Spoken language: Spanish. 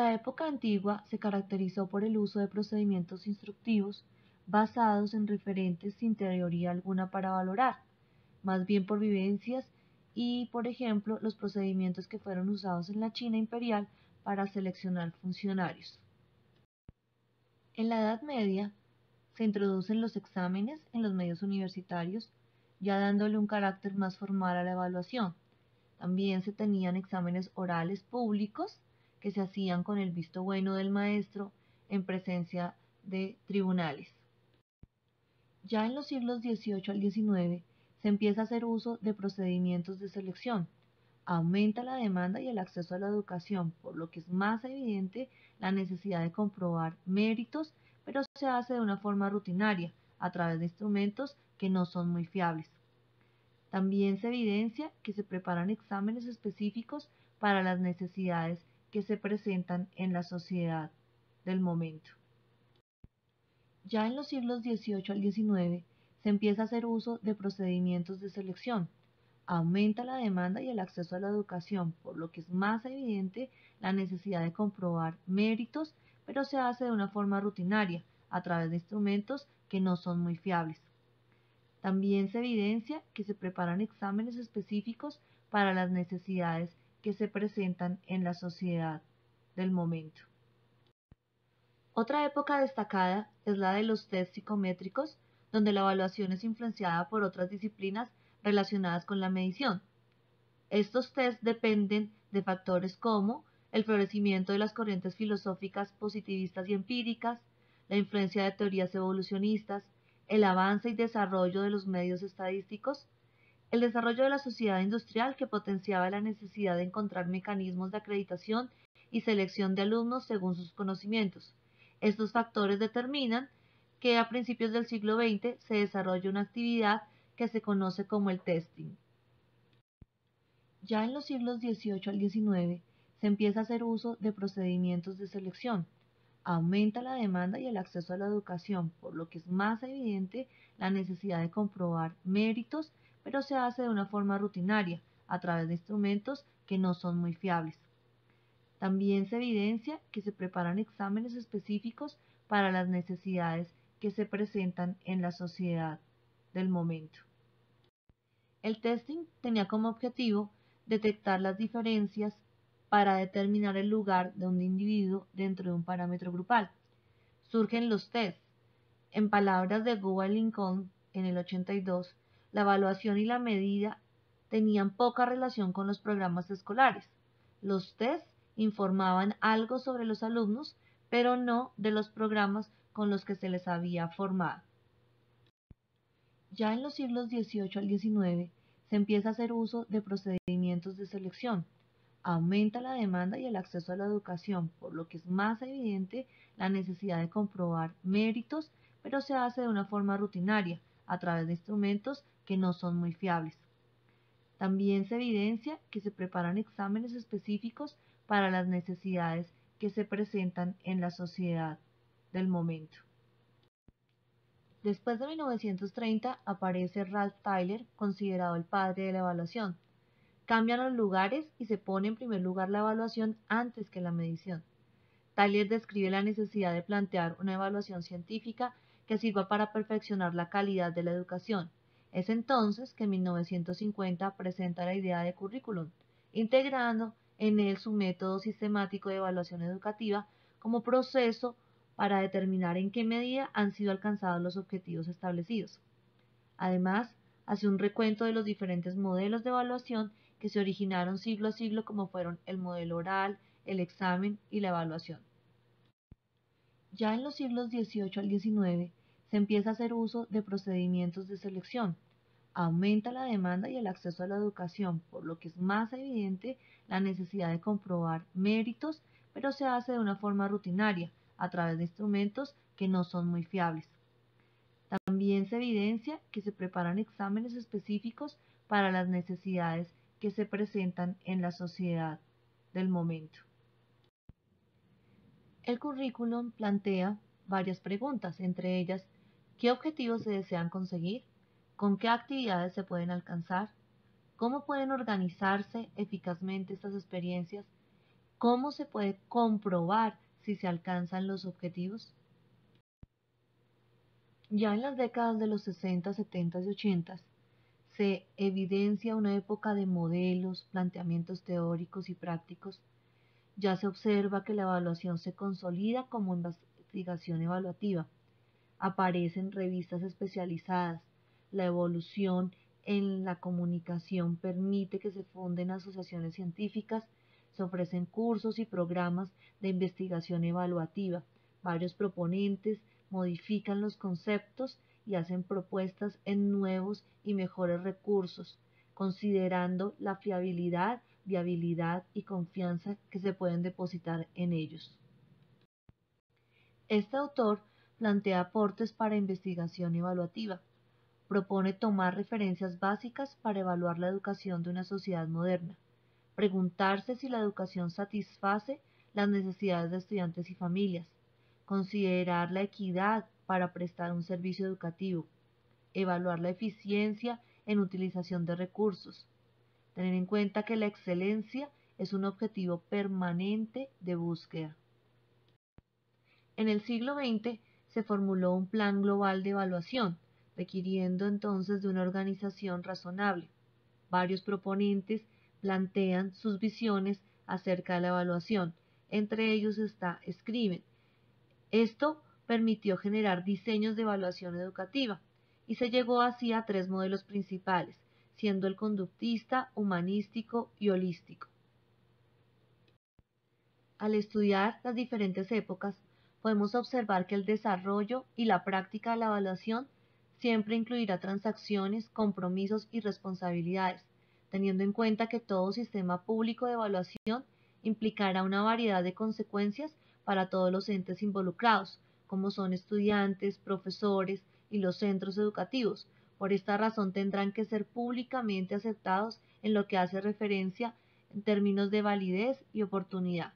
La época antigua se caracterizó por el uso de procedimientos instructivos basados en referentes sin teoría alguna para valorar, más bien por vivencias y, por ejemplo, los procedimientos que fueron usados en la China imperial para seleccionar funcionarios. En la Edad Media se introducen los exámenes en los medios universitarios, ya dándole un carácter más formal a la evaluación. También se tenían exámenes orales públicos que se hacían con el visto bueno del maestro en presencia de tribunales. Ya en los siglos XVIII al XIX se empieza a hacer uso de procedimientos de selección. Aumenta la demanda y el acceso a la educación, por lo que es más evidente la necesidad de comprobar méritos, pero se hace de una forma rutinaria, a través de instrumentos que no son muy fiables. También se evidencia que se preparan exámenes específicos para las necesidades que se presentan en la sociedad del momento. Ya en los siglos XVIII al XIX se empieza a hacer uso de procedimientos de selección. Aumenta la demanda y el acceso a la educación, por lo que es más evidente la necesidad de comprobar méritos, pero se hace de una forma rutinaria, a través de instrumentos que no son muy fiables. También se evidencia que se preparan exámenes específicos para las necesidades que se presentan en la sociedad del momento. Otra época destacada es la de los test psicométricos, donde la evaluación es influenciada por otras disciplinas relacionadas con la medición. Estos test dependen de factores como el florecimiento de las corrientes filosóficas positivistas y empíricas, la influencia de teorías evolucionistas, el avance y desarrollo de los medios estadísticos, el desarrollo de la sociedad industrial que potenciaba la necesidad de encontrar mecanismos de acreditación y selección de alumnos según sus conocimientos. Estos factores determinan que a principios del siglo XX se desarrolla una actividad que se conoce como el testing. Ya en los siglos XVIII al XIX se empieza a hacer uso de procedimientos de selección. Aumenta la demanda y el acceso a la educación, por lo que es más evidente la necesidad de comprobar méritos, pero se hace de una forma rutinaria, a través de instrumentos que no son muy fiables. También se evidencia que se preparan exámenes específicos para las necesidades que se presentan en la sociedad del momento. El testing tenía como objetivo detectar las diferencias para determinar el lugar de un individuo dentro de un parámetro grupal. Surgen los tests. En palabras de Gould Lincoln en el 82, la evaluación y la medida tenían poca relación con los programas escolares. Los tests informaban algo sobre los alumnos, pero no de los programas con los que se les había formado. Ya en los siglos XVIII al XIX se empieza a hacer uso de procedimientos de selección. Aumenta la demanda y el acceso a la educación, por lo que es más evidente la necesidad de comprobar méritos, pero se hace de una forma rutinaria, a través de instrumentos que no son muy fiables. También se evidencia que se preparan exámenes específicos para las necesidades que se presentan en la sociedad del momento. Después de 1930 aparece Ralph Tyler, considerado el padre de la evaluación. Cambian los lugares y se pone en primer lugar la evaluación antes que la medición. Tyler describe la necesidad de plantear una evaluación científica que sirva para perfeccionar la calidad de la educación. Es entonces que en 1950 presenta la idea de currículum, integrando en él su método sistemático de evaluación educativa como proceso para determinar en qué medida han sido alcanzados los objetivos establecidos. Además, hace un recuento de los diferentes modelos de evaluación que se originaron siglo a siglo, como fueron el modelo oral, el examen y la evaluación. Ya en los siglos XVIII al XIX se empieza a hacer uso de procedimientos de selección. Aumenta la demanda y el acceso a la educación, por lo que es más evidente la necesidad de comprobar méritos, pero se hace de una forma rutinaria, a través de instrumentos que no son muy fiables. También se evidencia que se preparan exámenes específicos para las necesidades que se presentan en la sociedad del momento. El currículum plantea varias preguntas, entre ellas, ¿qué objetivos se desean conseguir? ¿Con qué actividades se pueden alcanzar? ¿Cómo pueden organizarse eficazmente estas experiencias? ¿Cómo se puede comprobar si se alcanzan los objetivos? Ya en las décadas de los 60, 70 y 80 se evidencia una época de modelos, planteamientos teóricos y prácticos. Ya se observa que la evaluación se consolida como investigación evaluativa. Aparecen revistas especializadas. La evolución en la comunicación permite que se funden asociaciones científicas. Se ofrecen cursos y programas de investigación evaluativa. Varios proponentes modifican los conceptos y hacen propuestas en nuevos y mejores recursos, considerando la fiabilidad, viabilidad y confianza que se pueden depositar en ellos. Este autor plantea aportes para investigación evaluativa. Propone tomar referencias básicas para evaluar la educación de una sociedad moderna. Preguntarse si la educación satisface las necesidades de estudiantes y familias. Considerar la equidad para prestar un servicio educativo. Evaluar la eficiencia en utilización de recursos. Tener en cuenta que la excelencia es un objetivo permanente de búsqueda. En el siglo XX se formuló un plan global de evaluación, requiriendo entonces de una organización razonable. Varios proponentes plantean sus visiones acerca de la evaluación. Entre ellos está Scriven. Esto permitió generar diseños de evaluación educativa y se llegó así a 3 modelos principales, siendo el conductista, humanístico y holístico. Al estudiar las diferentes épocas, podemos observar que el desarrollo y la práctica de la evaluación siempre incluirá transacciones, compromisos y responsabilidades, teniendo en cuenta que todo sistema público de evaluación implicará una variedad de consecuencias para todos los entes involucrados, como son estudiantes, profesores y los centros educativos. Por esta razón tendrán que ser públicamente aceptados en lo que hace referencia en términos de validez y oportunidad.